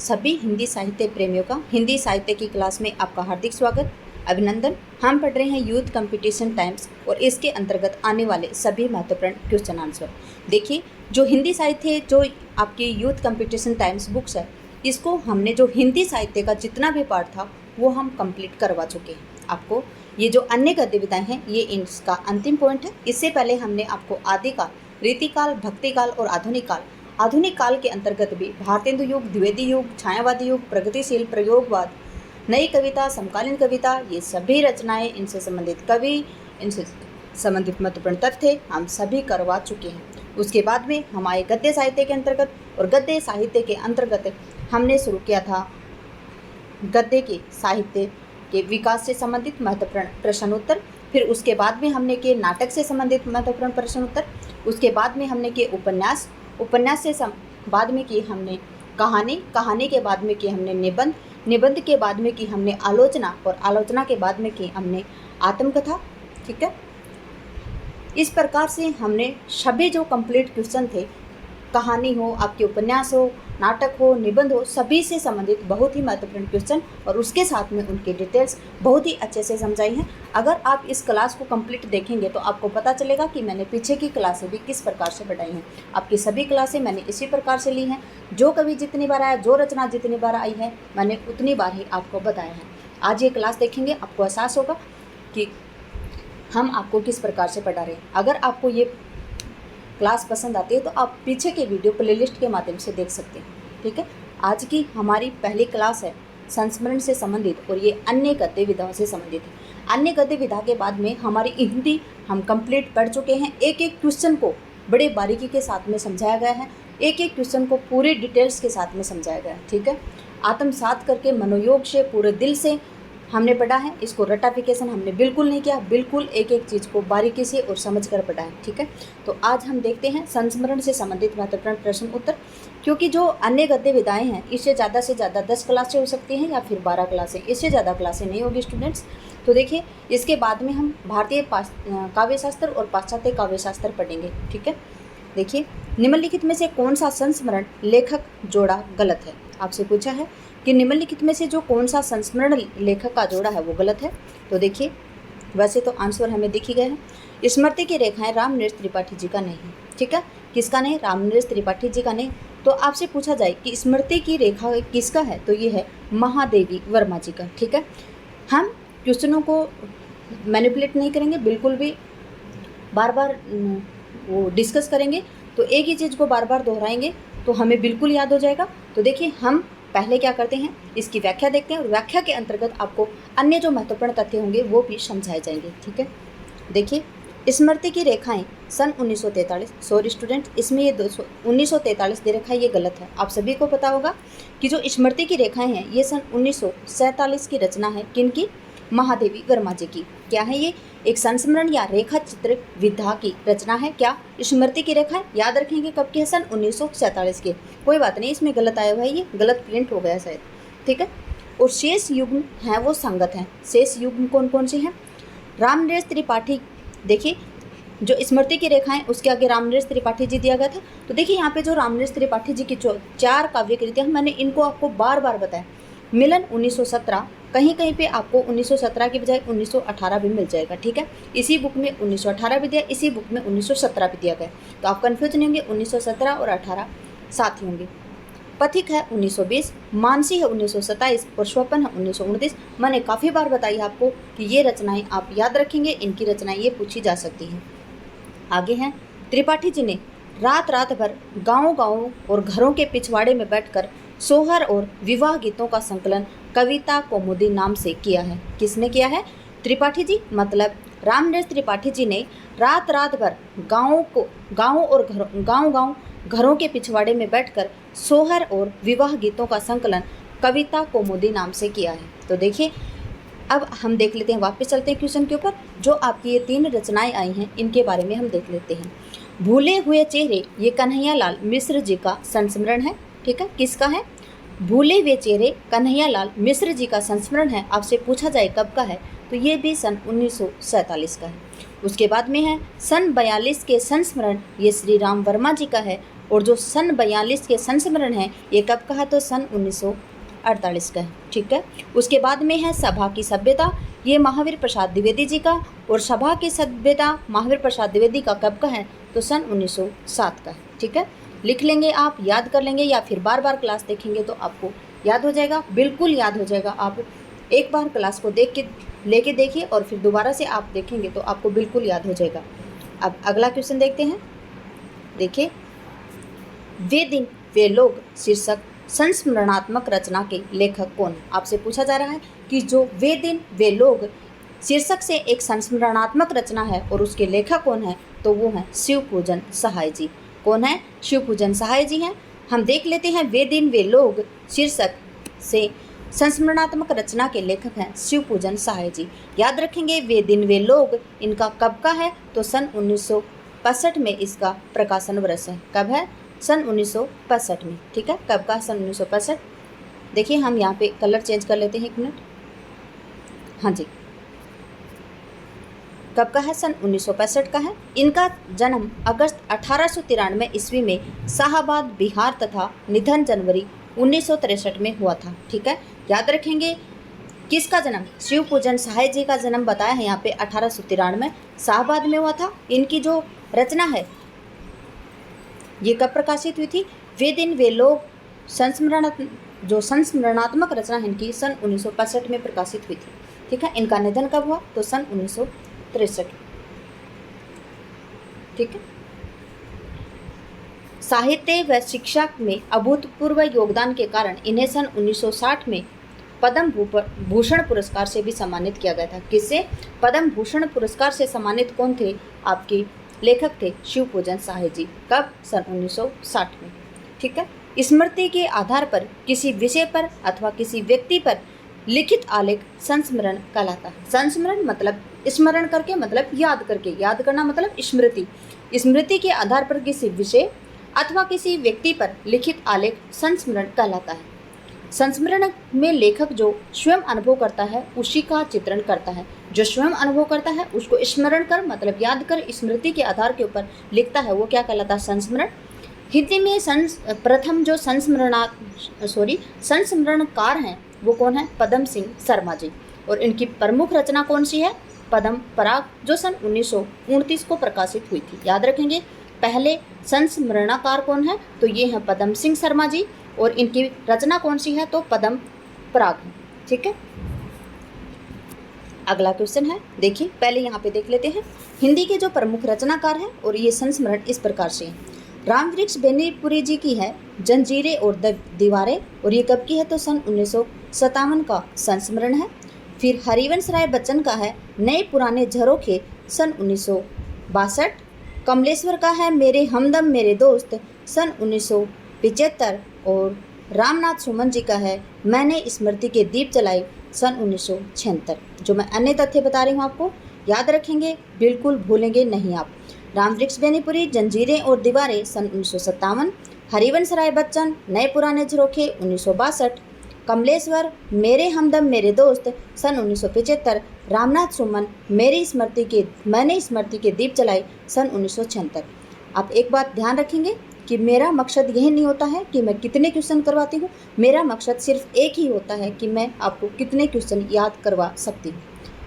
सभी हिंदी साहित्य प्रेमियों का हिंदी साहित्य की क्लास में आपका हार्दिक स्वागत, अभिनंदन। हम पढ़ रहे हैं यूथ कंपटीशन टाइम्स और इसके अंतर्गत आने वाले सभी महत्वपूर्ण क्वेश्चन आंसर। देखिए, जो हिंदी साहित्य जो आपकी यूथ कंपटीशन टाइम्स बुक्स है, इसको हमने जो हिंदी साहित्य का जितना भी पार्ट था वो हम कंप्लीट करवा चुके हैं। आपको ये जो अन्य गतिविधियाँ हैं ये इसका अंतिम पॉइंट है। इससे पहले हमने आपको आदिकाल, रीतिकाल, भक्तिकाल और आधुनिक काल के अंतर्गत भी भारतेंदु युग, द्विवेदी युग, छायावादी युग, प्रगतिशील, प्रयोगवाद, नई कविता, समकालीन कविता, ये सभी रचनाएं, इनसे संबंधित कवि, इनसे संबंधित महत्वपूर्ण तथ्य हम सभी करवा चुके हैं। उसके बाद में हमारे गद्य साहित्य के अंतर्गत और गद्य साहित्य के अंतर्गत हमने शुरू किया था गद्य के साहित्य के विकास से संबंधित महत्वपूर्ण प्रश्नोत्तर। फिर उसके बाद में हमने किए नाटक से संबंधित महत्वपूर्ण प्रश्नोत्तर। उसके बाद में हमने किए उपन्यास से बाद में की हमने कहानी के बाद में की हमने निबंध के बाद में की हमने आलोचना और आलोचना के बाद में की हमने आत्मकथा। ठीक है, इस प्रकार से हमने सभी जो कंप्लीट क्वेश्चन थे, कहानी हो, आपके उपन्यास हो, नाटक हो, निबंध हो, सभी से संबंधित बहुत ही महत्वपूर्ण क्वेश्चन और उसके साथ में उनके डिटेल्स बहुत ही अच्छे से समझाई हैं। अगर आप इस क्लास को कंप्लीट देखेंगे तो आपको पता चलेगा कि मैंने पीछे की क्लासें भी किस प्रकार से बढ़ाई हैं। आपकी सभी क्लासें मैंने इसी प्रकार से ली हैं। जो कवि जितनी बार आया, जो रचना जितनी बार आई है, मैंने उतनी बार ही आपको बताया है। आज ये क्लास देखेंगे, आपको एहसास होगा कि हम आपको किस प्रकार से पढ़ा रहे हैं। अगर आपको ये क्लास पसंद आती है तो आप पीछे के वीडियो प्लेलिस्ट के माध्यम से देख सकते हैं। ठीक है, आज की हमारी पहली क्लास है संस्मरण से संबंधित और ये अन्य गद्य विधाओं से संबंधित है। अन्य गद्य विधा के बाद में हमारी हिंदी हम कंप्लीट पढ़ चुके हैं। एक एक क्वेश्चन को बड़े बारीकी के साथ में समझाया गया है, एक एक क्वेश्चन को पूरे डिटेल्स के साथ में समझाया गया है। ठीक है, आत्मसात करके मनोयोग से पूरे दिल से हमने पढ़ा है। इसको रटाफिकेशन हमने बिल्कुल नहीं किया, बिल्कुल एक एक चीज़ को बारीकी से और समझ कर पढ़ा है। ठीक है, तो आज हम देखते हैं संस्मरण से संबंधित महत्वपूर्ण प्रश्न उत्तर। क्योंकि जो अन्य गद्य विधाएँ हैं, इससे ज़्यादा से ज़्यादा 10 क्लासें हो सकती हैं या फिर 12 क्लासें, इससे ज़्यादा क्लासें नहीं होगी स्टूडेंट्स। तो देखिए, इसके बाद में हम भारतीय काव्यशास्त्र और पाश्चात्य काव्यशास्त्र पढ़ेंगे। ठीक है, देखिए, निम्नलिखित में से कौन सा संस्मरण लेखक जोड़ा गलत है। आपसे पूछा है कि निम्नलिखित में से जो कौन सा संस्मरण लेखक का जोड़ा है वो गलत है। तो देखिए, वैसे तो आंसर हमें दिख ही गए हैं। स्मृति की रेखाएं रामनरेश त्रिपाठी जी का नहीं है। ठीक है, किसका नहीं? रामनरेश त्रिपाठी जी का नहीं। तो आपसे पूछा जाए कि स्मृति की रेखा किसका है, तो ये है महादेवी वर्मा जी का। ठीक है, हम क्वेश्चनों को मैनिपुलेट नहीं करेंगे, बिल्कुल भी बार बार वो डिस्कस करेंगे, तो एक ही चीज़ को बार बार दोहराएंगे तो हमें बिल्कुल याद हो जाएगा। तो देखिए, हम पहले क्या करते हैं, इसकी व्याख्या देखते हैं और व्याख्या के अंतर्गत आपको अन्य जो महत्वपूर्ण तथ्य होंगे वो भी समझाए जाएंगे। ठीक है, देखिए, स्मृति की रेखाएं सन 1943, सॉरी स्टूडेंट, इसमें ये 1943 दे रखा है, ये गलत है। आप सभी को पता होगा कि जो स्मृति की रेखाएं हैं ये सन 1947 की रचना है। किनकी? महादेवी वर्मा जी की। क्या है ये? एक संस्मरण या रेखा चित्र विधा की रचना है। क्या? स्मृति की रेखाएं। याद रखेंगे कब की है? सन 1947 के। कोई बात नहीं, इसमें गलत आया हुआ है, ये गलत प्रिंट हो गया शायद। ठीक है, और शेष युग्म हैं वो संगत हैं। शेष युग्म कौन कौन से हैं? रामनरेश त्रिपाठी। देखिए, जो स्मृति की रेखाएं उसके आगे रामनरेश त्रिपाठी जी दिया गया था। तो देखिए, यहाँ पे जो रामनरेश त्रिपाठी जी की 4 काव्य कृतियाँ, मैंने इनको आपको बार बार बताया। मिलन 1917, कहीं कहीं पे आपको 1917 की बजाय 1918 भी मिल जाएगा। ठीक है, इसी बुक में 1918 भी दिया, इसी बुक में 1917 भी दिया गया, तो आप कन्फ्यूज नहीं होंगे, 1917 और 18 साथ ही होंगे। पथिक है 1920, मानसी है 1927 और स्वपन है 1929। मैंने काफ़ी बार बताई आपको कि ये रचनाएं आप याद रखेंगे, इनकी रचनाएं ये पूछी जा सकती हैं। आगे हैं, त्रिपाठी जी ने रात भर गाँव और घरों के पिछवाड़े में बैठकर सोहर और विवाह गीतों का संकलन कविता कौमुदी नाम से किया है। किसने किया है? त्रिपाठी जी, मतलब रामनरेश त्रिपाठी जी ने रात भर गाँव और घरों के पिछवाड़े में बैठकर सोहर और विवाह गीतों का संकलन कविता कौमुदी नाम से किया है। तो देखिए, अब हम देख लेते हैं, वापस चलते हैं क्वेश्चन के ऊपर। जो आपकी ये 3 रचनाएं आई हैं इनके बारे में हम देख लेते हैं। भूले हुए चेहरे, ये कन्हैयालाल मिश्र जी का संस्मरण है। ठीक है, किसका है? भूले हुए चेहरे कन्हैयालाल मिश्र जी का संस्मरण है। आपसे पूछा जाए कब का है, तो ये भी सन 1947 का है। उसके बाद में है सन 42 के संस्मरण, ये श्री राम वर्मा जी का है। और जो सन 42 के संस्मरण है ये कब का है, तो सन 1948 का है। ठीक है। उसके बाद में है सभा की सभ्यता, ये महावीर प्रसाद द्विवेदी जी का। और सभा की सभ्यता महावीर प्रसाद द्विवेदी का कब का है, तो सन 1907 का है। ठीक है। लिख लेंगे आप, याद कर लेंगे, या फिर बार बार क्लास देखेंगे तो आपको याद हो जाएगा, बिल्कुल याद हो जाएगा। आप एक बार क्लास को लेके देखिए और फिर दोबारा से आप देखेंगे तो आपको बिल्कुल याद हो जाएगा। अब अगला क्वेश्चन देखते हैं। देखिए, वे दिन वे लोग शीर्षक संस्मरणात्मक रचना के लेखक कौन? आपसे पूछा जा रहा है कि जो वे दिन वे लोग शीर्षक से एक संस्मरणात्मक रचना है और उसके लेखक कौन है, तो वो हैं शिवपूजन सहाय जी। कौन है? शिवपूजन सहाय जी हैं। हम देख लेते हैं, वे दिन वे लोग शीर्षक से संस्मरणात्मक रचना के लेखक हैं शिवपूजन सहाय जी। याद रखेंगे, वे दिन वे लोग इनका कब का है, तो सन 1965 में इसका प्रकाशन वर्ष है। कब है? सन 1965 में। ठीक है। कब का? सन 1965। देखिए, हम यहाँ पे कलर चेंज कर लेते हैं, एक मिनट। हाँ जी, कब का है? सन 1965 का है। इनका जन्म अगस्त 1893 ईस्वी में शाहाबाद बिहार तथा निधन जनवरी 1963 में हुआ था। ठीक है। याद रखेंगे, किसका जन्म? शिवपूजन सहाय जी का जन्म बताया है यहाँ पे 1893 में शाहाबाद में हुआ था। इनकी जो रचना है ये कब प्रकाशित हुई थी? वे दिन वे लोग संस्मरणात्मक रचना है इनकी सन 1965 में प्रकाशित हुई थी। ठीक है। इनका निधन कब हुआ? तो सन 1963। ठीक है। साहित्य व शिक्षा में अभूतपूर्व योगदान के कारण इन्हें सन 1960 में पद्म भूषण पुरस्कार से भी सम्मानित किया गया था। किससे? पद्म भूषण पुरस्कार से सम्मानित कौन थे? आपके लेखक थे शिवपूजन सहाय जी। कब? सन 1960 में। ठीक है। स्मृति के आधार पर किसी विषय पर अथवा किसी व्यक्ति पर लिखित आलेख संस्मरण कहलाता है। संस्मरण मतलब स्मरण करके, मतलब याद करके, याद करना मतलब स्मृति। स्मृति के आधार पर किसी विषय अथवा किसी व्यक्ति पर लिखित आलेख संस्मरण कहलाता है। संस्मरण में लेखक जो स्वयं अनुभव करता है उसी का चित्रण करता है। जो स्वयं अनुभव करता है उसको स्मरण कर मतलब याद कर स्मृति के आधार के ऊपर लिखता है, वो क्या कहलाता है? संस्मरण। हिंदी में प्रथम जो संस्मरणकार हैं वो कौन है? पदम सिंह शर्मा जी। और इनकी प्रमुख रचना कौन सी है? पद्म पराग, जो सन 1929 को प्रकाशित हुई थी। याद रखेंगे, पहले संस्मरणकार कौन है? तो ये हैं पदम सिंह शर्मा जी। और इनकी रचना कौन सी है? तो पद्म पराग है। ठीक है। अगला क्वेश्चन है, देखिए पहले यहाँ पे देख लेते हैं। हिंदी के जो प्रमुख रचनाकार हैं और ये संस्मरण इस प्रकार से हैं। रामवृक्ष बेनीपुरी जी की है जंजीरें और दीवारें, और ये कब की है? तो सन 1957 का संस्मरण है। फिर हरिवंश राय बच्चन का है नए पुराने झरोखे, सन 1962। कमलेश्वर का है मेरे हमदम मेरे दोस्त, सन 1975। और रामनाथ सुमन जी का है मैंने स्मृति के दीप जलाए, सन 1976। जो मैं अन्य तथ्य बता रही हूँ आपको याद रखेंगे, बिल्कुल भूलेंगे नहीं आप। रामवृक्ष बेनीपुरी जंजीरें और दीवारें सन 1957, हरिवंश राय बच्चन नए पुराने झरोखे 1962, कमलेश्वर मेरे हमदम मेरे दोस्त सन 1975, रामनाथ सुमन मैंने स्मृति के दीप जलाए, सन 1976। आप एक बात ध्यान रखेंगे कि मेरा मकसद यह नहीं होता है कि मैं कितने क्वेश्चन करवाती हूँ, मेरा मकसद सिर्फ एक ही होता है कि मैं आपको कितने क्वेश्चन याद करवा सकती हूँ।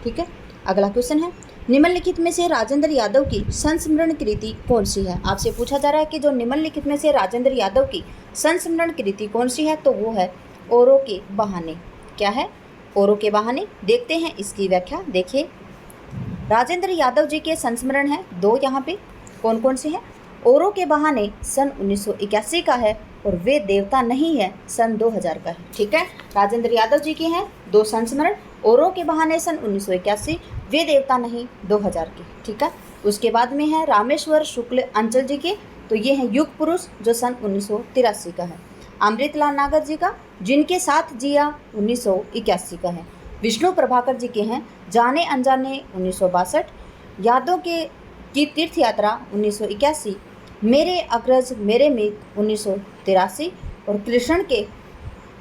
ठीक है। अगला क्वेश्चन है, निम्नलिखित में से राजेंद्र यादव की संस्मरण कृति कौन सी है? आपसे पूछा जा रहा है कि जो निम्नलिखित में से राजेंद्र यादव की संस्मरण कृति कौन सी है? तो वो है औरों के बहाने। क्या है? औरों के बहाने। देखते हैं इसकी व्याख्या। देखिए, राजेंद्र यादव जी के संस्मरण है दो, यहाँ पे कौन कौन से हैं? औरों के बहाने सन 1981 का है और वे देवता नहीं है सन 2000 का है। ठीक है। राजेंद्र यादव जी के हैं दो संस्मरण, औरों के बहाने सन 1981, वे देवता नहीं 2000 के। ठीक है। उसके बाद में है रामेश्वर शुक्ल अंचल जी के, तो ये हैं युग पुरुष, जो सन 1983 का है। अमृतलाल नागर जी का जिनके साथ जिया 1981 का है। विष्णु प्रभाकर जी के हैं जाने अनजाने 1962, यादों की तीर्थ यात्रा 1981, मेरे अग्रज मेरे मित 1983 और कृष्ण के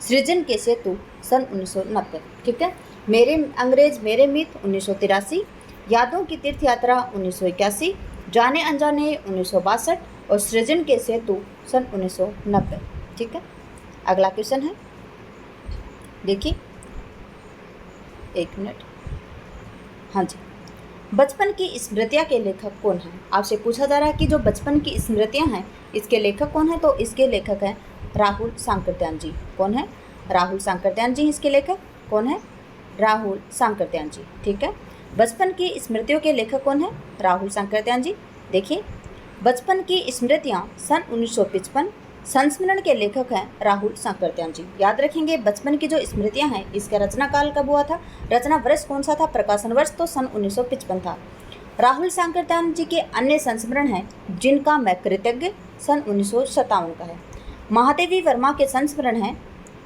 सृजन के सेतु सन 1990। ठीक है। मेरे अंग्रेज मेरे मित 1983, यादों की तीर्थ यात्रा 1981, जाने अनजाने 1962 और सृजन के सेतु सन 1990। ठीक है, अगला क्वेश्चन है, देखिए, एक मिनट। हाँ जी, बचपन की स्मृतियाँ के लेखक कौन हैं? आपसे पूछा जा रहा है कि जो बचपन की स्मृतियाँ हैं इसके लेखक कौन है, तो इसके लेखक हैं राहुल सांकृत्यायन जी। कौन है? राहुल सांकृत्यायन जी इसके लेखक। कौन है? राहुल सांकृत्यायन जी। ठीक है, बचपन की स्मृतियों के लेखक कौन है? राहुल सांकृत्यायन जी। देखिए, बचपन की स्मृतियाँ सन 1955, संस्मरण के लेखक हैं राहुल सांकृत्यायन जी। याद रखेंगे, बचपन की जो स्मृतियां हैं इसका रचना काल कब हुआ था, रचना वर्ष कौन सा था, प्रकाशन वर्ष तो सन 1955 था। राहुल सांकृत्यायन जी के अन्य संस्मरण हैं जिनका मैं कृतज्ञ सन 1957 का है। महादेवी वर्मा के संस्मरण हैं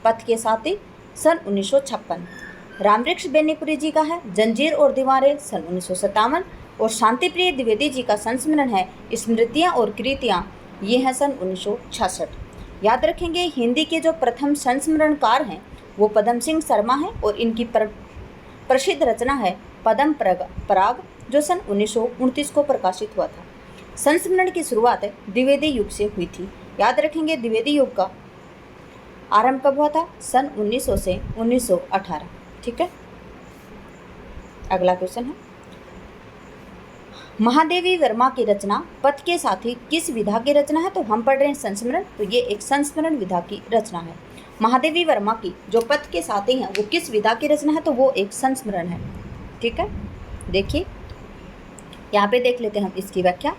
पथ के साथी सन 1956। रामवृक्ष बेनीपुरी जी का है जंजीर और दीवारें सन 1957। और शांतिप्रिय द्विवेदी जी का संस्मरण है स्मृतियाँ और कृतियाँ, ये हैं सन 1966। याद रखेंगे, हिंदी के जो प्रथम संस्मरणकार हैं वो पदम सिंह शर्मा हैं और इनकी प्रसिद्ध रचना है पदम पराग जो सन 1929 को प्रकाशित हुआ था। संस्मरण की शुरुआत द्विवेदी युग से हुई थी। याद रखेंगे, द्विवेदी युग का आरंभ कब हुआ था, सन 1900 से 1918। ठीक है, अगला क्वेश्चन है, महादेवी वर्मा की रचना पथ के साथी किस विधा की रचना है? तो हम पढ़ रहे हैं संस्मरण, तो ये एक संस्मरण विधा की रचना है। महादेवी वर्मा की जो पथ के साथी हैं वो किस विधा की रचना है? तो वो एक संस्मरण है। ठीक है, देखिए यहाँ पे देख लेते हैं हम इसकी व्याख्या।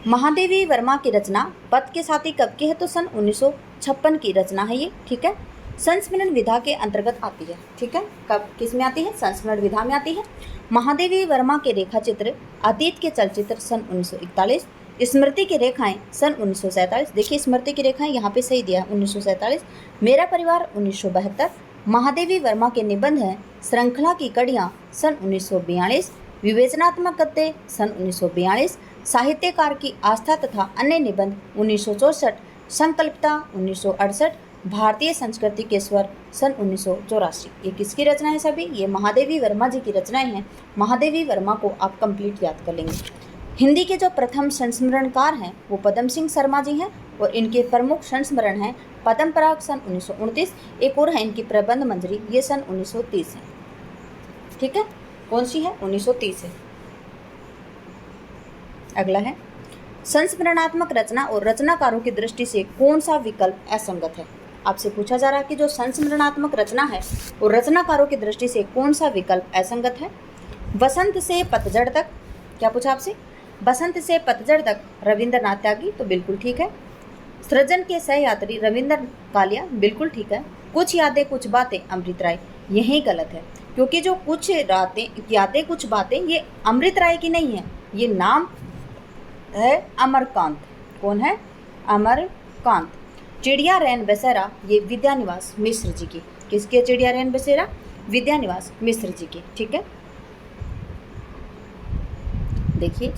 महादेवी वर्मा की रचना पथ के साथी कब की है? तो सन 1956 की रचना है ये। ठीक है, संस्मरण विधा के अंतर्गत आती है। ठीक है, कब किस में आती है? संस्मरण विधा में आती है। महादेवी वर्मा के रेखा चित्र अतीत के चलचित्र सन 1941, स्मृति की रेखाएं सन 1947। देखिए, स्मृति की रेखाएं यहाँ पे सही दिया है 1947। मेरा परिवार 1972। महादेवी वर्मा के निबंध हैं श्रृंखला की कड़ियाँ सन 1942। विवेचनात्मक गद्य सन 1942। साहित्यकार की आस्था तथा अन्य निबंध 1964। संकल्पता 1968। भारतीय संस्कृति के स्वर सन 1984। ये किसकी रचना है सभी? ये महादेवी वर्मा जी की रचनाएं हैं। महादेवी वर्मा को आप कंप्लीट याद कर लेंगे। हिंदी के जो प्रथम संस्मरणकार हैं वो पदम सिंह शर्मा जी हैं और इनके प्रमुख संस्मरण हैं पदम पराग सन 1929। एक और है इनकी प्रबंध मंजरी, ये सन 1930 है। ठीक है, कौन सी है? 1930 है। अगला है, संस्मरणात्मक रचना और रचनाकारों की दृष्टि से कौन सा विकल्प असंगत है? आपसे पूछा जा रहा है कि जो संस्मरणात्मक रचना है और रचनाकारों की दृष्टि से कौन सा विकल्प असंगत है? बसंत से पतझड़ तक, क्या पूछा आपसे? बसंत से पतझड़ तक रविंद्रनाथ त्यागी, तो बिल्कुल ठीक है। सृजन के सहयात्री रविंद्र कालिया, बिल्कुल ठीक है। कुछ यादें कुछ बातें अमृत राय, यही गलत है, क्योंकि जो कुछ यादें कुछ बातें ये अमृत राय की नहीं है, ये नाम है अमरकांत। कौन है? अमरकांत। चिड़िया रैन बसेरा, ये विद्यानिवास मिश्र जी की। किसके चिड़िया रैन बसेरा? विद्यानिवास मिश्र जी की। ठीक है, देखिए,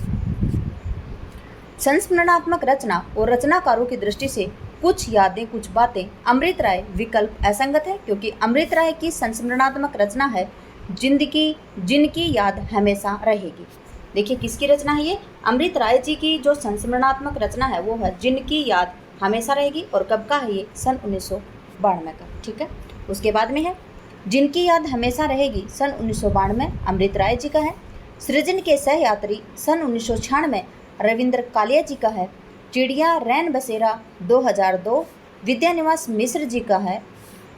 संस्मरणात्मक रचना और रचनाकारों की दृष्टि से कुछ यादें कुछ बातें अमृत राय विकल्प असंगत है, क्योंकि अमृत राय की संस्मरणात्मक रचना है जिनकी याद हमेशा रहेगी। देखिए, किसकी रचना है ये? अमृत राय जी की जो संस्मरणात्मक रचना है वो है जिनकी याद हमेशा रहेगी। और कब का है ये? सन 1992 का। ठीक है, उसके बाद में है जिनकी याद हमेशा रहेगी, सन 1992 अमृत राय जी का है। सृजन के सहयात्री सन 1996 रविंद्र कालिया जी का है। चिड़िया रैन बसेरा 2002 विद्यानिवास मिश्र जी का है।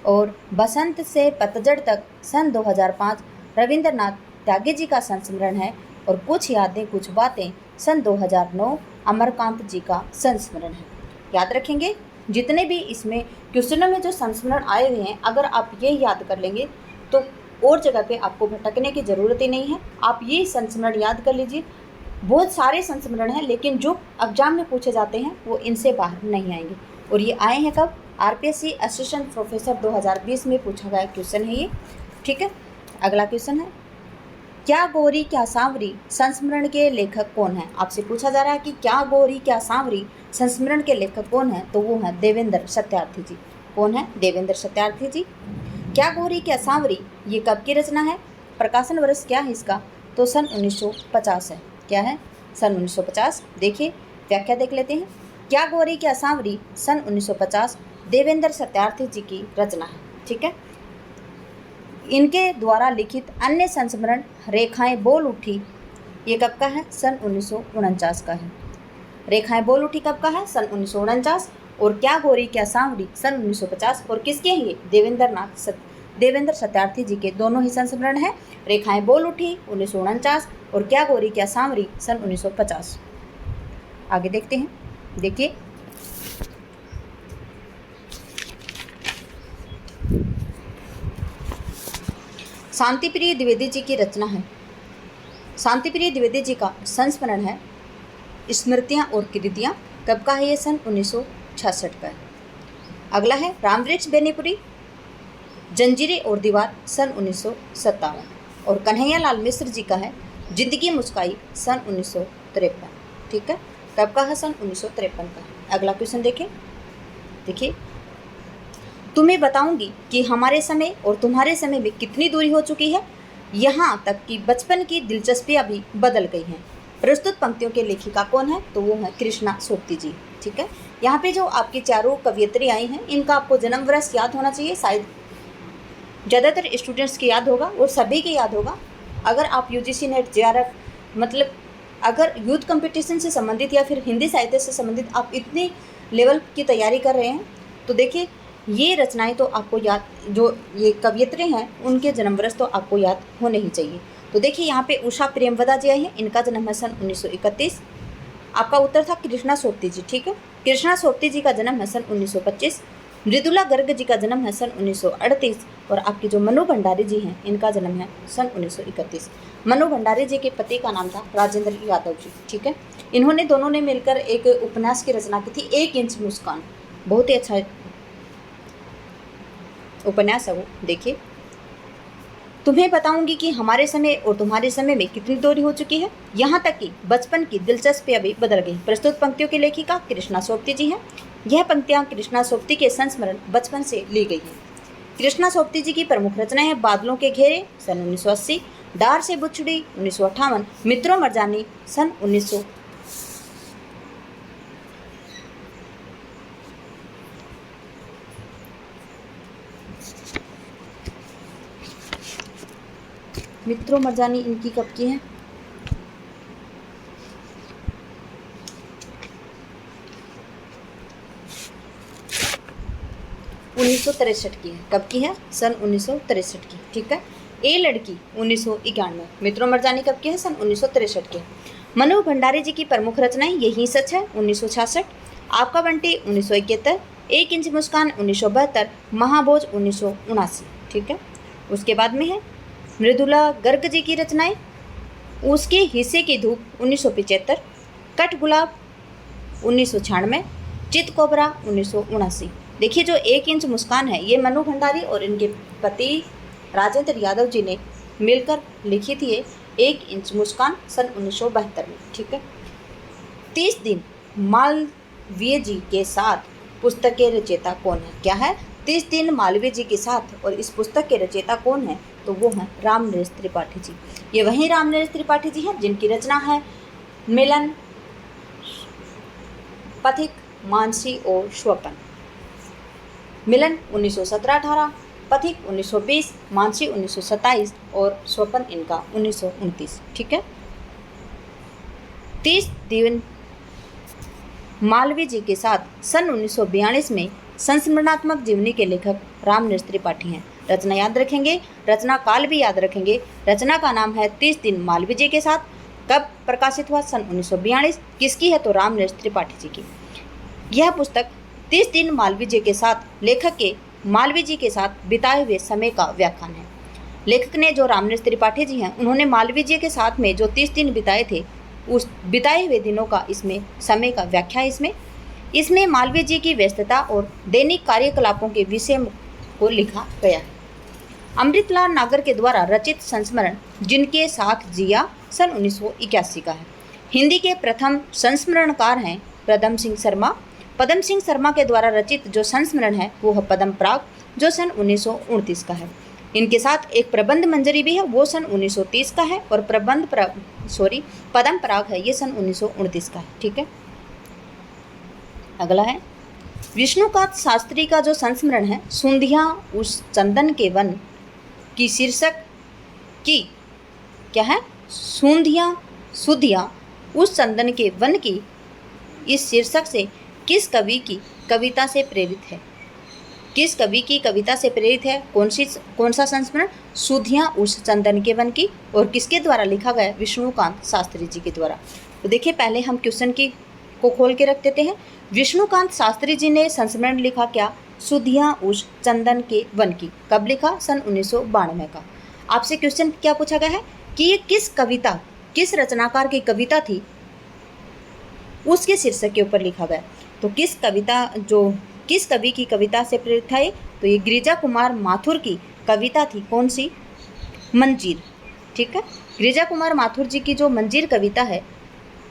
और बसंत से पतझड़ तक सन 2005 रविंद्रनाथ त्यागी जी का संस्मरण है। और कुछ यादें कुछ बातें सन 2009 अमरकांत जी का संस्मरण है। याद रखेंगे, जितने भी इसमें क्वेश्चनों में जो संस्मरण आए हुए हैं, अगर आप ये याद कर लेंगे तो और जगह पे आपको भटकने की ज़रूरत ही नहीं है। आप ये संस्मरण याद कर लीजिए। बहुत सारे संस्मरण हैं, लेकिन जो एग्जाम में पूछे जाते हैं वो इनसे बाहर नहीं आएंगे। और ये आए हैं कब? आरपीएससी असिस्टेंट प्रोफेसर 2020 में पूछा गया क्वेश्चन है ये। ठीक है, अगला क्वेश्चन है, क्या गोरी क्या सांवरी संस्मरण के लेखक कौन है? आपसे पूछा जा रहा है कि क्या गोरी क्या सांवरी संस्मरण के लेखक कौन है? तो वो है देवेंद्र सत्यार्थी जी। कौन है? देवेंद्र सत्यार्थी जी। क्या गोरी क्या सांवरी ये कब की रचना है? प्रकाशन वर्ष क्या है इसका? तो सन 1950 है। क्या है? सन 1950। देखिए व्याख्या देख लेते हैं। क्या गोरी क्या सांवरी सन 1950 देवेंद्र सत्यार्थी जी की रचना है। ठीक है। इनके द्वारा लिखित अन्य संस्मरण रेखाएं बोल उठी, ये कब का है? सन 1949 का है। रेखाएं बोल उठी कब का है? सन 1949। और क्या गोरी क्या सांवरी सन 1950। और किसके हैं ये? देवेंद्र सत्यार्थी जी के दोनों ही संस्मरण हैं। रेखाएं बोल उठी 1949 और क्या गोरी क्या सांवरी सन 1950। आगे देखते हैं। देखिए शांतिप्रिय द्विवेदी जी की रचना है। शांतिप्रिय द्विवेदी जी का संस्मरण है स्मृतियाँ और कृतियाँ। कब का है ये? सन 1966 का है। अगला है रामवृक्ष बेनीपुरी जंजीरें और दीवार सन 1957। और कन्हैया लाल मिश्र जी का है जिंदगी मुस्काई सन 1953। ठीक है। कब का है? सन 1953 का है। अगला क्वेश्चन देखें। देखिए तुम्हें बताऊंगी कि हमारे समय और तुम्हारे समय में कितनी दूरी हो चुकी है, यहाँ तक कि बचपन की दिलचस्पियाँ भी बदल गई हैं। प्रस्तुत पंक्तियों के लेखिका कौन है? तो वो है कृष्णा सोपती जी। ठीक है। यहाँ पे जो आपकी चारों कवियत्री आई हैं इनका आपको जन्म वर्ष याद होना चाहिए। शायद ज़्यादातर स्टूडेंट्स की याद होगा और सभी की याद होगा। अगर आप UGC नेट JRF मतलब अगर यूथ कंपटीशन से संबंधित या फिर हिंदी साहित्य से संबंधित आप इतनी लेवल की तैयारी कर रहे हैं तो देखिए ये रचनाएं तो आपको याद, जो ये कवियत्री हैं उनके जन्म वर्ष तो आपको याद होने ही चाहिए। तो देखिए यहाँ पे उषा प्रेमवदा जी आई हैं, इनका जन्म है सन 1931। आपका उत्तर था कृष्णा सोपती जी। ठीक है। कृष्णा सोपती जी का जन्म है सन 1925। मृदुला गर्ग जी का जन्म है सन 1938। और आपकी जो मनु भंडारी जी हैं इनका जन्म है सन 1931। मनु भंडारी जी के पति का नाम था राजेंद्र यादव जी। ठीक है। इन्होंने दोनों ने मिलकर एक उपन्यास की रचना की थी 1 इंच मुस्कान। बहुत ही अच्छा उपन्यास है वो। देखिए तुम्हें बताऊंगी कि हमारे समय और तुम्हारे समय में कितनी दूरी हो चुकी है, यहाँ तक कि बचपन की दिलचस्पियाँ भी बदल गई। प्रस्तुत पंक्तियों की लेखिका कृष्णा सोपती जी हैं। यह पंक्तियाँ कृष्णा सोपती के संस्मरण बचपन से ली गई हैं। कृष्णा सोपती जी की प्रमुख रचनाएं हैं बादलों के घेरे सन 1980, डार से बुछड़ी 1958, मित्रों मरजानी सन 1900। मित्रों मरजानी इनकी कब की है? उन्नीस की है। कब की है? सन 1963 की। ठीक है। ए लड़की 1991। मित्रों मरजानी कब की है? सन 1963 की। मनु भंडारी जी की प्रमुख रचनाएं यही सच है 1966, आपका बंटी 1971, 1 इंच मुस्कान 1972, महाभोज 1979। ठीक है। उसके बाद में है मृदुला गर्ग जी की रचनाएं उसके हिस्से की धूप 1975, कट गुलाब 1996, चित कोबरा 1979। देखिए जो 1 इंच मुस्कान है ये मनु भंडारी और इनके पति राजेंद्र यादव जी ने मिलकर लिखी थी। 1 इंच मुस्कान सन 1972 में। ठीक है। 30 दिन मालवीय जी के साथ पुस्तक के रचयिता कौन है? क्या है? 30 दिन मालवीय जी के साथ। और इस पुस्तक के रचयिता कौन है? तो वो हैं रामनरेश त्रिपाठी जी। ये वही रामनरेश त्रिपाठी जी हैं जिनकी रचना है मिलन, पथिक, मानसी और स्वपन। मिलन 1917-18, पथिक 1920, मानसी 1927 और स्वपन इनका 1929। ठीक है। 30 दिन मालवीय जी के साथ सन 1942 में संस्मरणात्मक जीवनी के लेखक रामनरेश त्रिपाठी हैं। रचना याद रखेंगे, रचना काल भी याद रखेंगे। रचना का नाम है 30 दिन मालवीय जी के साथ। कब प्रकाशित हुआ? सन 1942। किसकी है? तो रामनरेश त्रिपाठी जी की। यह पुस्तक 30 दिन मालवीय जी के साथ लेखक के मालवीय जी के साथ बिताए हुए समय का व्याख्यान है। लेखक ने जो रामनरेश त्रिपाठी जी हैं उन्होंने मालवीय जी के साथ में जो 30 दिन बिताए थे उस बिताए हुए दिनों का इसमें समय का व्याख्या इसमें मालवीय जी की व्यस्तता और दैनिक कार्यकलापों के विषय को लिखा गया है। अमृतलाल नागर के द्वारा रचित संस्मरण जिनके साथ जिया सन 1981 का है। हिंदी के प्रथम संस्मरणकार हैं पदम सिंह शर्मा। पदम सिंह शर्मा के द्वारा रचित जो संस्मरण है वो है पदम प्राग जो सन 1929 का है। इनके साथ एक प्रबंध मंजरी भी है, वो सन 1930 का है, और पदम पराग है, ये सन 1929 का है। ठीक है, अगला है विष्णुकांत शास्त्री का जो संस्मरण है सुंधिया उस चंदन के वन की शीर्षक की क्या है, सुधिया उस चंदन के वन की इस शीर्षक से किस कवि की कविता से प्रेरित है? किस कवि की कविता से प्रेरित है? कौन सा संस्मरण? सुधिया उस चंदन के वन की, और किसके द्वारा लिखा गया? विष्णुकांत शास्त्री जी के द्वारा। तो देखिए पहले हम क्वेश्चन को खोल के रख देते हैं। विष्णुकांत शास्त्री जी ने संस्मरण लिखा क्या? सुधिया उस चंदन के वन की। कब लिखा? सन 1992 का। आपसे क्वेश्चन क्या पूछा गया है कि ये किस रचनाकार की कविता थी, उसके शीर्षक के ऊपर लिखा गया। तो किस कवि की कविता से प्रेरित था ये? तो ये गिरिजा कुमार माथुर की कविता थी। कौन सी? मंजीर। ठीक है, गिरिजा कुमार माथुर जी की जो मंजीर कविता है,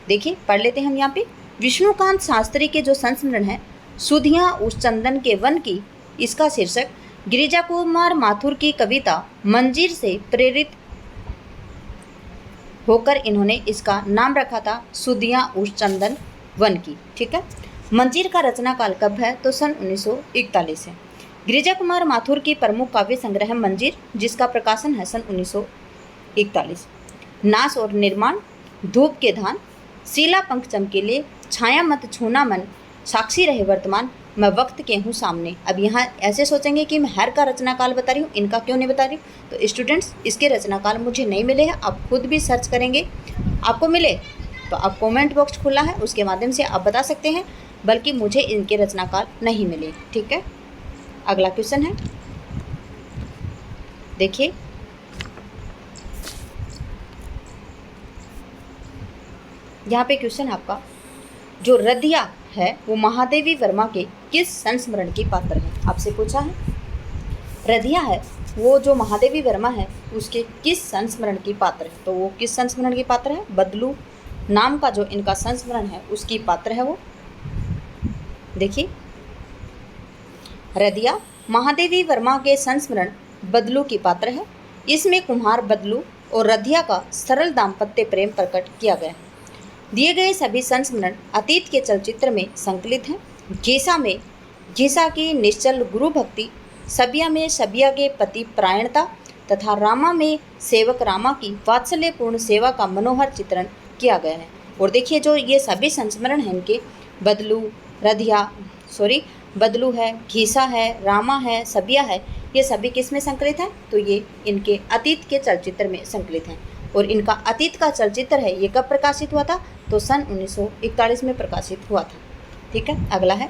देखिए पढ़ लेते हैं हम यहाँ पे। विष्णुकांत शास्त्री के जो संस्मरण है सुधिया उस चंदन के वन की, इसका शीर्षक गिरिजा कुमार माथुर की कविता मंजीर से प्रेरित होकर इन्होंने इसका नाम रखा था सुधिया उस चंदन वन की। ठीक है, मंजीर का रचना काल कब है? तो सन 1941 है। गिरिजा कुमार माथुर की प्रमुख काव्य संग्रह है मंजीर, जिसका प्रकाशन है सन 1941। नाश और निर्माण, धूप के धान, शीला पंख चमकीले, छाया मत छूना मन, साक्षी रहे वर्तमान, मैं वक्त के हूँ सामने। अब यहाँ ऐसे सोचेंगे कि मैं हर का रचना काल बता रही हूँ, इनका क्यों नहीं बता रही हूँ? तो स्टूडेंट्स, इसके रचना काल मुझे नहीं मिले हैं, आप खुद भी सर्च करेंगे। आपको मिले तो आप कमेंट बॉक्स खुला है, उसके माध्यम से आप बता सकते हैं, बल्कि मुझे इनके रचना काल नहीं मिले। ठीक है, अगला क्वेश्चन है, देखिए यहाँ पे क्वेश्चन आपका, जो रदिया है वो महादेवी वर्मा के किस संस्मरण की पात्र है? आपसे पूछा है। रदिया है वो जो महादेवी वर्मा है उसके किस संस्मरण की पात्र है? तो वो किस संस्मरण की पात्र है? बदलू नाम का जो इनका संस्मरण है उसकी पात्र है वो। देखिए, रदिया महादेवी वर्मा के संस्मरण बदलू की पात्र है। इसमें कुम्हार बदलू और रदिया का सरल दाम्पत्य प्रेम प्रकट किया गया है। दिए गए सभी संस्मरण अतीत के चलचित्र में संकलित हैं। घीसा की निश्चल गुरु भक्ति, सबिया में सबिया के पति प्रायणता तथा रामा में सेवक रामा की वात्सल्यपूर्ण सेवा का मनोहर चित्रण किया गया है। और देखिए जो ये सभी संस्मरण हैं इनके, बदलू है, घीसा है, रामा है, सबिया है, ये सभी किस में संकलित हैं? तो ये इनके अतीत के चलचित्र में संकलित हैं। और इनका अतीत का चलचित्र है ये कब प्रकाशित हुआ था? तो सन 1941 में प्रकाशित हुआ था। ठीक है, अगला है,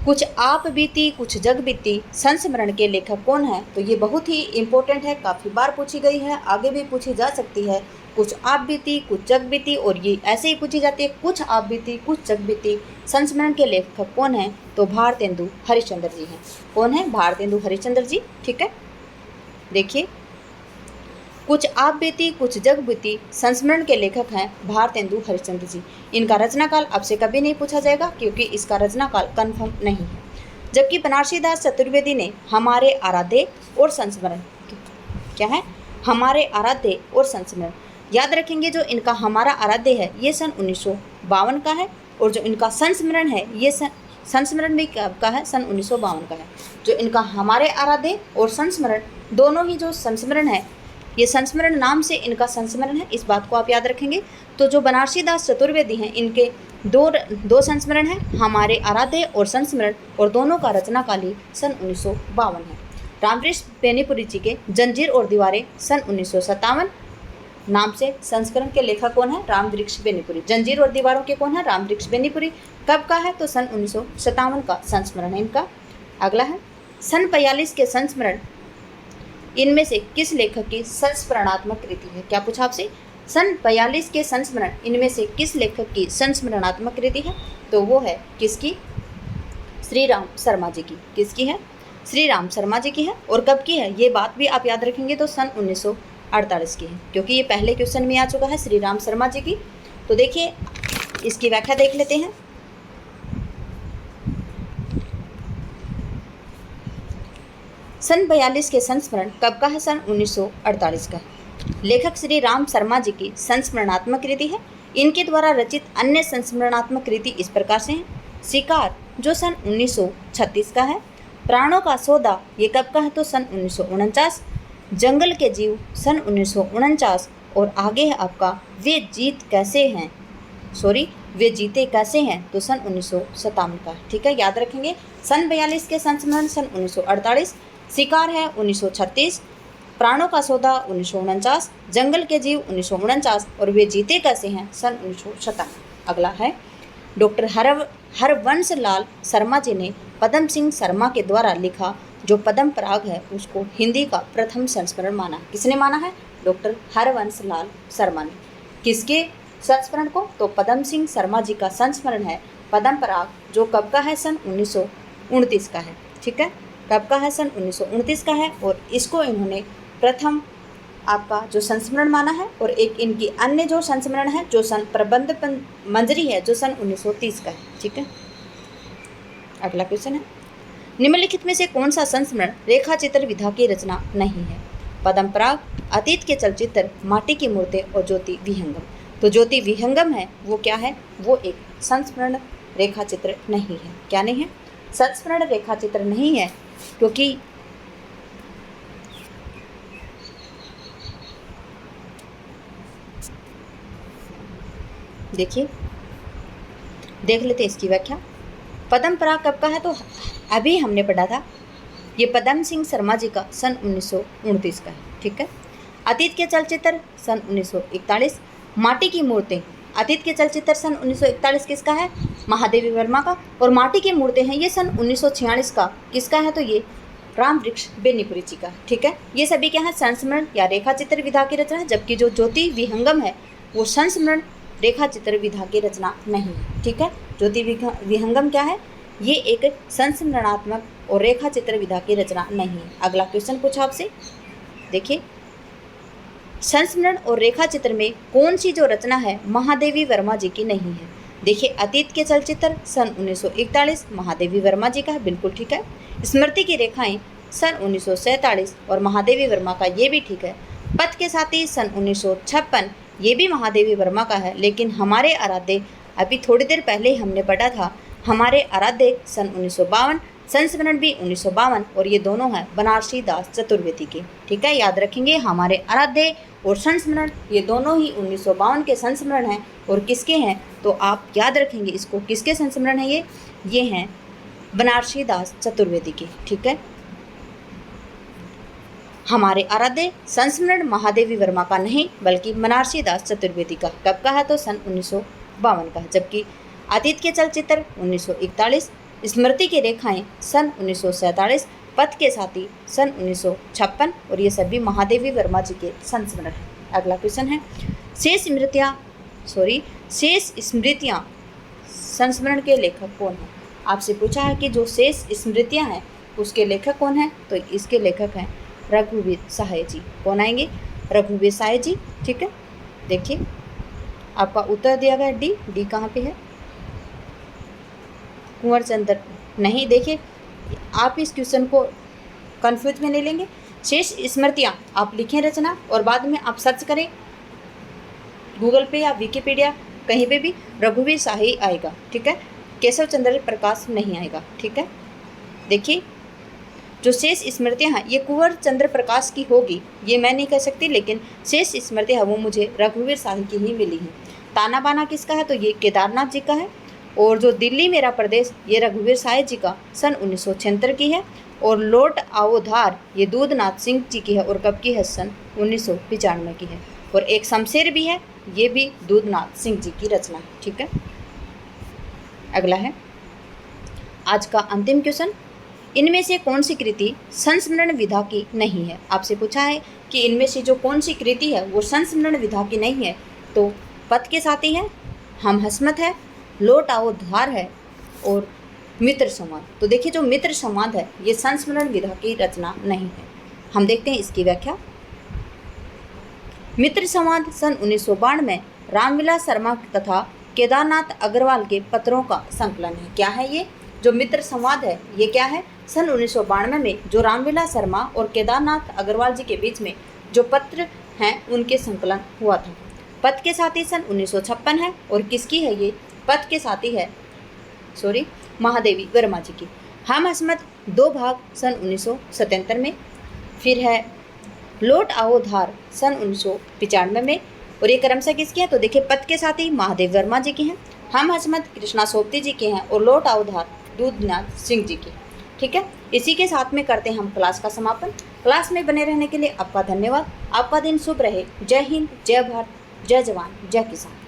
कुछ आप बीती कुछ जग बीती संस्मरण के लेखक कौन है? तो ये बहुत ही इंपॉर्टेंट है, काफ़ी बार पूछी गई है, आगे भी पूछी जा सकती है। कुछ आप बीती कुछ जग बीती, और ये ऐसे ही पूछी जाती है, कुछ आप बीती कुछ जग बीती संस्मरण के लेखक कौन है? तो भारतेंदु हरिश्चंद्र जी हैं। कौन है? भारतेंदु हरिश्चंद्र जी। ठीक है, देखिए, कुछ आप बीती कुछ जग बीती संस्मरण के लेखक हैं भारतेंदु हरिश्चंद्र जी। इनका रचना काल आपसे कभी नहीं पूछा जाएगा, क्योंकि इसका रचना काल कन्फर्म नहीं है। जबकि बनारसी दास चतुर्वेदी ने हमारे आराध्य और संस्मरण, क्या है? हमारे आराध्य और संस्मरण, याद रखेंगे जो इनका हमारा आराध्य है ये सन 1952 का है, और जो इनका संस्मरण है ये संस्मरण भी कब का है? सन 1952 का है। जो इनका हमारे आराध्य और संस्मरण, दोनों ही जो संस्मरण है, ये संस्मरण नाम से इनका संस्मरण है, इस बात को आप याद रखेंगे। तो जो बनारसी दास चतुर्वेदी हैं इनके दो संस्मरण हैं, हमारे आराध्य और संस्मरण, और दोनों का रचना काल ही सन 1952 है। रामवृक्ष बेनीपुरी जी के जंजीर और दीवारें सन 1957 नाम से संस्करण के लेखक कौन है? रामवृक्ष बेनीपुरी। जंजीर और दीवारों के कौन है? रामवृक्ष बेनीपुरी। कब का है? तो सन 1957 का संस्मरण है इनका। अगला है, सन 45 के संस्मरण इनमें से किस लेखक की संस्मरणात्मक कृति है? क्या पूछा आपसे? सन 42 के संस्मरण इनमें से किस लेखक की संस्मरणात्मक कृति है? तो वो है किसकी? श्री राम शर्मा जी की। किसकी है? श्री राम शर्मा जी की है। और कब की है ये बात भी आप याद रखेंगे, तो सन 1948 की है, क्योंकि ये पहले क्वेश्चन में आ चुका है श्री राम शर्मा जी की। तो देखिए इसकी व्याख्या देख लेते हैं। सन 42 के संस्मरण कब का है? सन 1948 का है। लेखक श्री राम शर्मा जी की संस्मरणात्मक कृति है। इनके द्वारा रचित अन्य संस्मरणात्मक कृति इस प्रकार से हैं। शिकार जो सन 1936 का है। प्राणों का सौदा ये कब का है? तो सन 1949। जंगल के जीव सन 1949। और आगे है आपका वे जीते कैसे हैं तो सन 1957 का। ठीक है, याद रखेंगे। सन 42 के संस्मरण सन 1948, शिकार है 1936, प्राणों का सौदा 1949, जंगल के जीव 1949 और वे जीते कैसे हैं सन 1957। अगला है डॉक्टर हरवंश लाल शर्मा जी ने पदम सिंह शर्मा के द्वारा लिखा जो पद्म पराग है उसको हिंदी का प्रथम संस्करण माना। किसने माना है? डॉक्टर हरवंश लाल शर्मा ने। किसके संस्मरण को? तो पदम सिंह शर्मा जी का संस्मरण है पद्म पराग, जो कब का है? सन 1929 का है। ठीक है, कब का है? सन 1929 का है। और इसको इन्होंने प्रथम आपका जो संस्मरण माना है। और एक इनकी अन्य जो संस्मरण है जो सन प्रबंध मंजरी है जो सन 1930 का है। ठीक है, अगला क्वेश्चन है, निम्नलिखित में से कौन सा संस्मरण रेखा चित्र विधा की रचना नहीं है? पद्म पराग, अतीत के चलचित्र, माटी की मूर्तें और ज्योति विहंगम। तो ज्योति विहंगम है वो क्या है? वो एक संस्मरण रेखा चित्र नहीं है। क्या नहीं है? संस्मरण रेखा चित्र नहीं है, क्योंकि देखिए देख लेते इसकी व्याख्या। पद्म पराग कब का है? तो अभी हमने पढ़ा था, ये पदम सिंह शर्मा जी का सन 1929 का है। ठीक है, अतीत के चलचित्र सन 1941, माटी की मूर्तें, अतीत के चलचित्र सन 1941 किसका है? महादेवी वर्मा का। और माटी की मूर्तें हैं ये सन 1946 का किसका है? तो ये राम वृक्ष बेनीपुरी जी का। ठीक है, ये सभी क्या है? संस्मरण या रेखा चित्र विधा की रचना है, जबकि जो ज्योति विहंगम है वो संस्मरण रेखा चित्र विधा की रचना नहीं है। ठीक है, ज्योति विहंगम क्या है? ये एक संस्मरणात्मक और रेखा चित्र विधा की रचना नहीं है। अगला क्वेश्चन पूछा आपसे, देखिए, संस्मरण और रेखा चित्र में कौन सी जो रचना है महादेवी वर्मा जी की नहीं है? देखिए, अतीत के चलचित्र सन 1941 महादेवी वर्मा जी का है, बिल्कुल ठीक है। स्मृति की रेखाएं सन 1947 और महादेवी वर्मा का, ये भी ठीक है। पथ के साथी सन 1956, ये भी महादेवी वर्मा का है। लेकिन हमारे आराध्य, अभी थोड़ी देर पहले हमने पढ़ा था, हमारे आराध्य सन 1952, संस्मरण भी 1952, और ये दोनों हैं बनारसी दास चतुर्वेदी के। ठीक है, याद रखेंगे, हमारे आराध्य और संस्मरण ये दोनों ही 1952 के संस्मरण हैं। और किसके हैं? तो आप याद रखेंगे इसको, किसके संस्मरण हैं ये हैं बनारसी दास चतुर्वेदी के। ठीक है, हमारे आराध्य संस्मरण महादेवी वर्मा का नहीं बल्कि बनारसी दास चतुर्वेदी का। कब का है? तो सन 1952 का है। जबकि अतीत के चलचित्र 1941, स्मृति की रेखाएं सन 1947, पथ के साथी सन 1956, और ये सभी महादेवी वर्मा जी के संस्मरण हैं। अगला क्वेश्चन है, शेष स्मृतियाँ संस्मरण के लेखक कौन हैं? आपसे पूछा है कि जो शेष स्मृतियाँ हैं उसके लेखक कौन हैं? तो इसके लेखक हैं रघुवीर सहाय जी। कौन आएंगे? रघुवीर सहाय जी। ठीक है, देखिए आपका उत्तर दिया गया डी। डी कहाँ पे है? कुंवर चंद्र नहीं। देखिए, आप इस क्वेश्चन को कंफ्यूज में नहीं लेंगे। शेष स्मृतियाँ आप लिखें रचना, और बाद में आप सर्च करें गूगल पे या विकिपीडिया, कहीं पे भी रघुवीर शाही आएगा। ठीक है, केशव चंद्र प्रकाश नहीं आएगा। ठीक है, देखिए जो शेष स्मृतियाँ हैं ये कुंवर चंद्र प्रकाश की होगी, ये मैं नहीं कह सकती, लेकिन शेष स्मृतियाँ वो मुझे रघुवीर शाही की ही मिली हैं। ताना बाना किसका है? तो ये केदारनाथ जी का है। और जो दिल्ली मेरा प्रदेश, ये रघुवीर शाही जी का सन 1976 की है। और लौट आओ धार, ये दूधनाथ सिंह जी की है, और कब की है? सन 1995 की है। और एक शमशेर भी है, ये भी दूधनाथ सिंह जी की रचना है। ठीक है, अगला है आज का अंतिम क्वेश्चन, इनमें से कौन सी कृति संस्मरण विधा की नहीं है? आपसे पूछा है कि इनमें से जो कौन सी कृति है वो संस्मरण विधा की नहीं है। तो पथ के साथी है, हम हसमत है, लौट आओ धार है, और मित्र संवाद। तो देखिए, जो मित्र संवाद है ये संस्मरण विधा की रचना नहीं है। हम देखते हैं इसकी व्याख्या। मित्र संवाद सन 1992 में रामविलास शर्मा तथा केदारनाथ अग्रवाल के पत्रों का संकलन है। क्या है ये? जो मित्र संवाद है ये क्या है, सन 1992 में जो रामविलास शर्मा और केदारनाथ अग्रवाल जी के बीच में जो पत्र हैं उनके संकलन हुआ था। पथ के साथी सन 1956 है और किसकी है ये, पथ के साथी है महादेवी वर्मा जी की। हम असमत 2 भाग सन 1977 में, फिर है लौट आओ धार सन 1995 में, और ये क्रमशः किसके हैं तो देखिए पथ के साथी महादेव वर्मा जी के हैं, हम हसमत कृष्णा सोबती जी के हैं और लौट आओ धार दूधनाथ सिंह जी के। ठीक है, इसी के साथ में करते हैं हम क्लास का समापन। क्लास में बने रहने के लिए आपका धन्यवाद। आपका दिन शुभ रहे। जय हिंद, जय भारत, जय जवान, जय किसान।